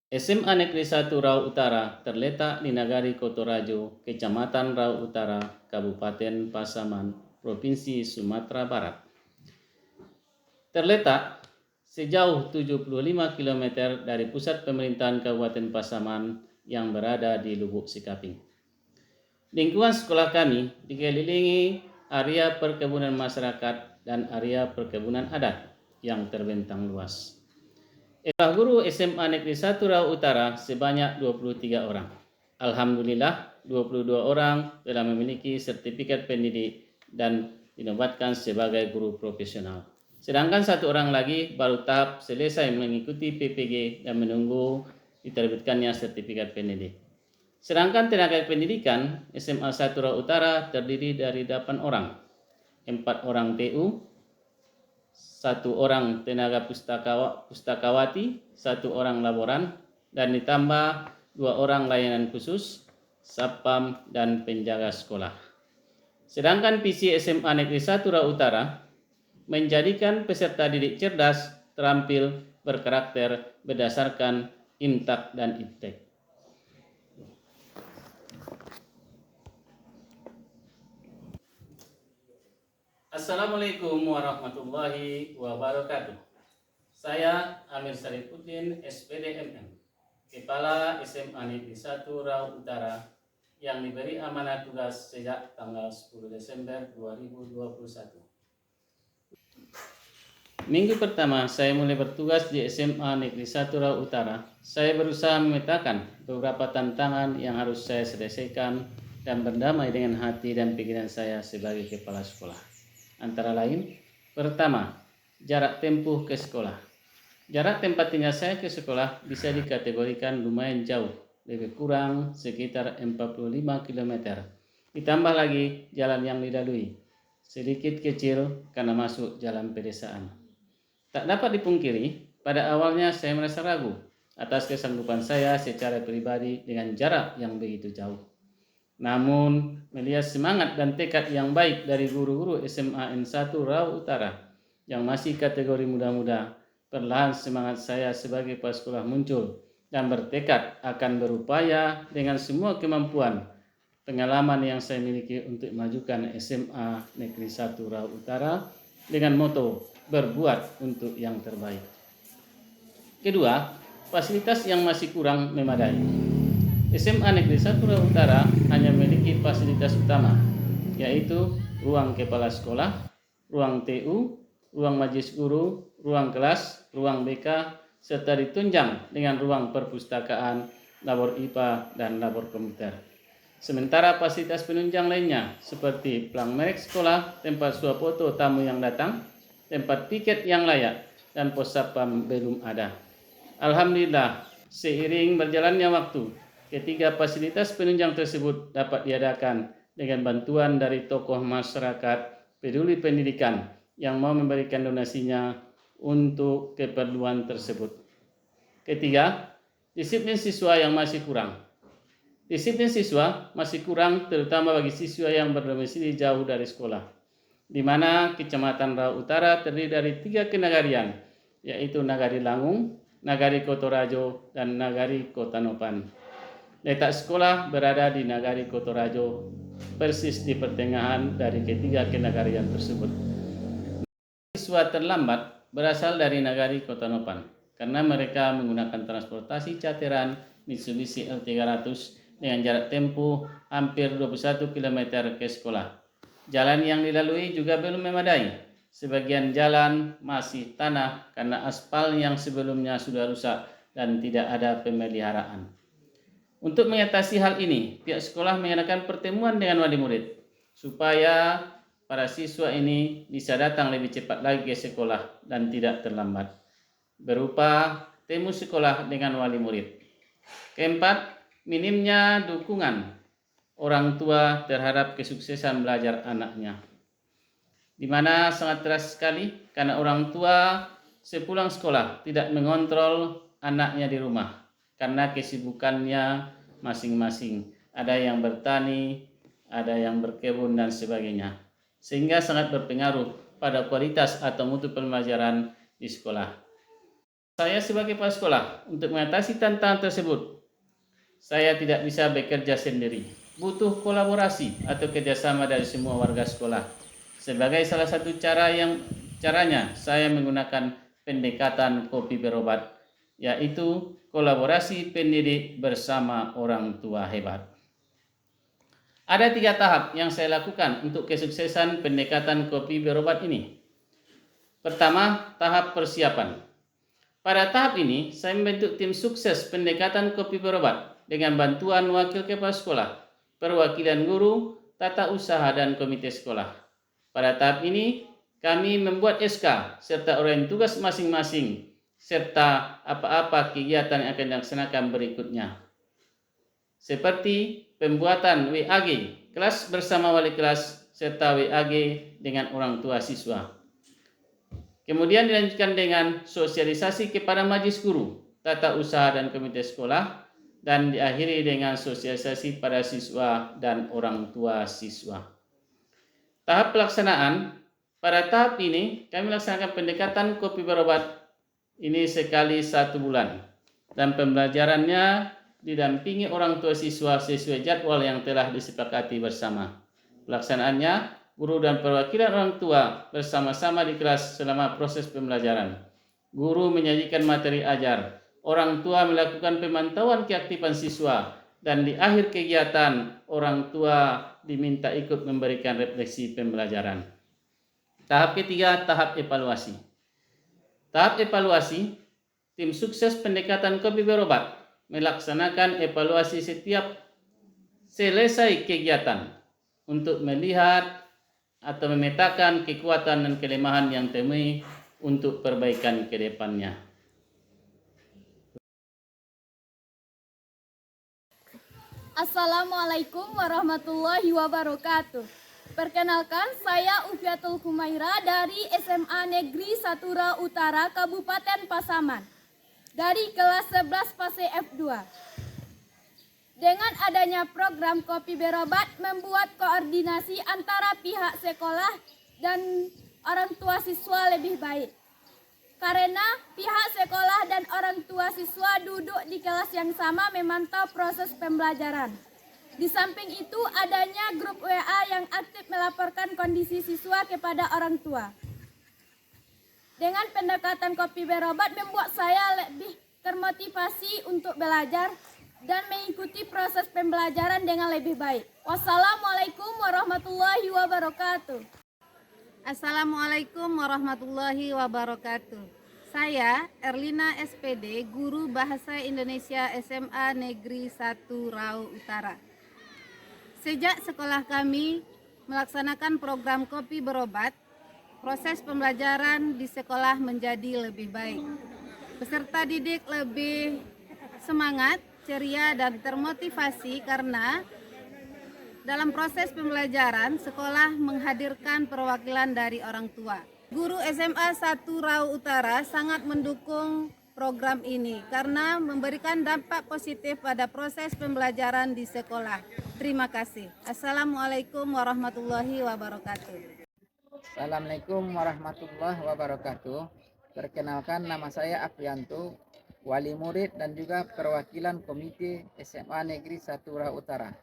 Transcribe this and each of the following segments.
SMA Negeri 1 Rau Utara terletak di Nagari Kotorajo, Kecamatan Rau Utara, Kabupaten Pasaman, Provinsi Sumatera Barat. Terletak sejauh 75 km dari pusat pemerintahan Kabupaten Pasaman yang berada di Lubuk Sikaping. Lingkungan sekolah kami dikelilingi area perkebunan masyarakat dan area perkebunan adat yang terbentang luas. Jumlah guru SMA Negeri 1 Rau Utara sebanyak 23 orang. Alhamdulillah, 22 orang telah memiliki sertifikat pendidik dan dinobatkan sebagai guru profesional. Sedangkan 1 orang lagi baru tahap selesai mengikuti PPG dan menunggu diterbitkannya sertifikat pendidik. Sedangkan tenaga pendidikan SMA 1 Rau Utara terdiri dari 8 orang, 4 orang TU, 1 orang tenaga pustakawati, 1 orang laboran, dan ditambah 2 orang layanan khusus, satpam, dan penjaga sekolah. Sedangkan visi SMA Negeri 1 Rau Utara menjadikan peserta didik cerdas, terampil, berkarakter berdasarkan IMTAK dan IPTEK. Assalamualaikum warahmatullahi wabarakatuh. Saya Amir Sarifuddin, SPD MM, Kepala SMA Negeri 1 Rau Utara yang diberi amanah tugas sejak tanggal 10 Desember 2021. Minggu pertama saya mulai bertugas di SMA Negeri 1 Rau Utara, saya berusaha memetakan beberapa tantangan yang harus saya selesaikan dan berdamai dengan hati dan pikiran saya sebagai kepala sekolah. Antara lain, pertama, jarak tempuh ke sekolah. Jarak tempat tinggal saya ke sekolah bisa dikategorikan lumayan jauh, lebih kurang sekitar 45 km. Ditambah lagi jalan yang dilalui, sedikit kecil karena masuk jalan pedesaan. Tak dapat dipungkiri, pada awalnya saya merasa ragu atas kesanggupan saya secara pribadi dengan jarak yang begitu jauh. Namun, melihat semangat dan tekad yang baik dari guru-guru SMA N1 Rau Utara yang masih kategori muda-muda, perlahan semangat saya sebagai kepala sekolah muncul dan bertekad akan berupaya dengan semua kemampuan pengalaman yang saya miliki untuk memajukan SMA Negeri 1 Rau Utara dengan moto berbuat untuk yang terbaik. Kedua, fasilitas yang masih kurang memadai. SMA Negeri 1 Rau Utara hanya memiliki fasilitas utama, yaitu ruang kepala sekolah, ruang TU, ruang majelis guru, ruang kelas, ruang BK, serta ditunjang dengan ruang perpustakaan, labor IPA, dan labor komputer. Sementara fasilitas penunjang lainnya seperti pelang merek sekolah, tempat swafoto tamu yang datang, tempat piket yang layak, dan pos satpam belum ada. Alhamdulillah, seiring berjalannya waktu, ketiga fasilitas penunjang tersebut dapat diadakan dengan bantuan dari tokoh masyarakat peduli pendidikan yang mau memberikan donasinya untuk keperluan tersebut. Ketiga, disiplin siswa yang masih kurang. Disiplin siswa masih kurang terutama bagi siswa yang berdomisili jauh dari sekolah, di mana Kecamatan Rau Utara terdiri dari 3 kenagarian, yaitu Nagari Langung, Nagari Kotorajo, dan Nagari Kotanopan. Letak sekolah berada di Nagari Kotorajo, persis di pertengahan dari ketiga kenagarian tersebut. Siswa terlambat berasal dari Nagari Kotanopan karena mereka menggunakan transportasi cateran Mitsubishi L300 dengan jarak tempuh hampir 21 km ke sekolah. Jalan yang dilalui juga belum memadai. Sebagian jalan masih tanah karena aspal yang sebelumnya sudah rusak dan tidak ada pemeliharaan. Untuk mengatasi hal ini, pihak sekolah mengadakan pertemuan dengan wali murid supaya para siswa ini bisa datang lebih cepat lagi ke sekolah dan tidak terlambat, berupa temu sekolah dengan wali murid. Keempat, minimnya dukungan orang tua terhadap kesuksesan belajar anaknya, di mana sangat keras sekali karena orang tua sepulang sekolah tidak mengontrol anaknya di rumah karena kesibukannya masing-masing. Ada yang bertani, ada yang berkebun dan sebagainya, sehingga sangat berpengaruh pada kualitas atau mutu pembelajaran di sekolah. Saya sebagai kepala sekolah untuk mengatasi tantangan tersebut, saya tidak bisa bekerja sendiri. Butuh kolaborasi atau kerjasama dari semua warga sekolah. Sebagai salah satu caranya saya menggunakan pendekatan kopi berobat, yaitu kolaborasi pendidik bersama orang tua hebat. Ada 3 tahap yang saya lakukan untuk kesuksesan pendekatan kopi berobat ini. Pertama, tahap persiapan. Pada tahap ini, saya membentuk tim sukses pendekatan kopi berobat dengan bantuan wakil kepala sekolah, perwakilan guru, tata usaha, dan komite sekolah. Pada tahap ini, kami membuat SK serta uraian tugas masing-masing serta apa-apa kegiatan yang akan dilaksanakan berikutnya. Seperti pembuatan WAG, kelas bersama wali kelas, serta WAG dengan orang tua siswa. Kemudian dilanjutkan dengan sosialisasi kepada majelis guru, tata usaha dan komite sekolah, dan diakhiri dengan sosialisasi pada siswa dan orang tua siswa. Tahap pelaksanaan, pada tahap ini kami melaksanakan pendekatan kopi berobat ini sekali 1 bulan, dan pembelajarannya didampingi orang tua siswa sesuai jadwal yang telah disepakati bersama. Pelaksanaannya, guru dan perwakilan orang tua bersama-sama di kelas selama proses pembelajaran. Guru menyajikan materi ajar, orang tua melakukan pemantauan keaktifan siswa, dan di akhir kegiatan orang tua diminta ikut memberikan refleksi pembelajaran. Tahap ketiga, tahap evaluasi. Tahap evaluasi, tim sukses pendekatan kopi berobat melaksanakan evaluasi setiap selesai kegiatan untuk melihat atau memetakan kekuatan dan kelemahan yang temui untuk perbaikan ke depannya. Assalamualaikum warahmatullahi wabarakatuh. Perkenalkan, saya Ufiatul Humaira dari SMA Negeri Satura Utara, Kabupaten Pasaman, dari kelas 11 fase F2. Dengan adanya program kopi berobat membuat koordinasi antara pihak sekolah dan orang tua siswa lebih baik. Karena pihak sekolah dan orang tua siswa duduk di kelas yang sama memantau proses pembelajaran. Di samping itu adanya grup WA yang aktif melaporkan kondisi siswa kepada orang tua. Dengan pendekatan kopi berobat membuat saya lebih termotivasi untuk belajar dan mengikuti proses pembelajaran dengan lebih baik. Wassalamualaikum warahmatullahi wabarakatuh. Assalamualaikum warahmatullahi wabarakatuh. Saya Erlina SPD, Guru Bahasa Indonesia SMA Negeri 1 Rau Utara. Sejak sekolah kami melaksanakan program kopi berobat, proses pembelajaran di sekolah menjadi lebih baik. Peserta didik lebih semangat, ceria, dan termotivasi karena dalam proses pembelajaran, sekolah menghadirkan perwakilan dari orang tua. Guru SMA 1 Rau Utara sangat mendukung program ini karena memberikan dampak positif pada proses pembelajaran di sekolah. Terima kasih. Assalamualaikum warahmatullahi wabarakatuh. Assalamualaikum warahmatullahi wabarakatuh. Perkenalkan, nama saya Aprianto, wali murid dan juga perwakilan komite SMA Negeri 1 Rau Utara.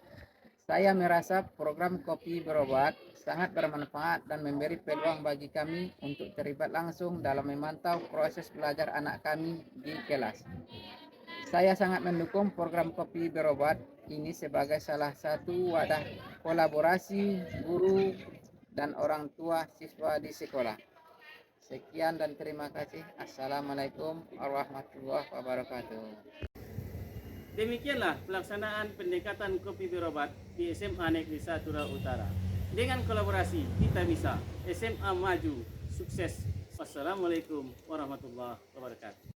Saya merasa program kopi berobat sangat bermanfaat dan memberi peluang bagi kami untuk terlibat langsung dalam memantau proses belajar anak kami di kelas. Saya sangat mendukung program kopi berobat ini sebagai salah satu wadah kolaborasi guru dan orang tua siswa di sekolah. Sekian dan terima kasih. Assalamualaikum warahmatullahi wabarakatuh. Demikianlah pelaksanaan pendekatan kopi berobat di SMA Negeri 1 Rau Utara. Dengan kolaborasi kita bisa SMA maju, sukses. Wassalamualaikum warahmatullahi wabarakatuh.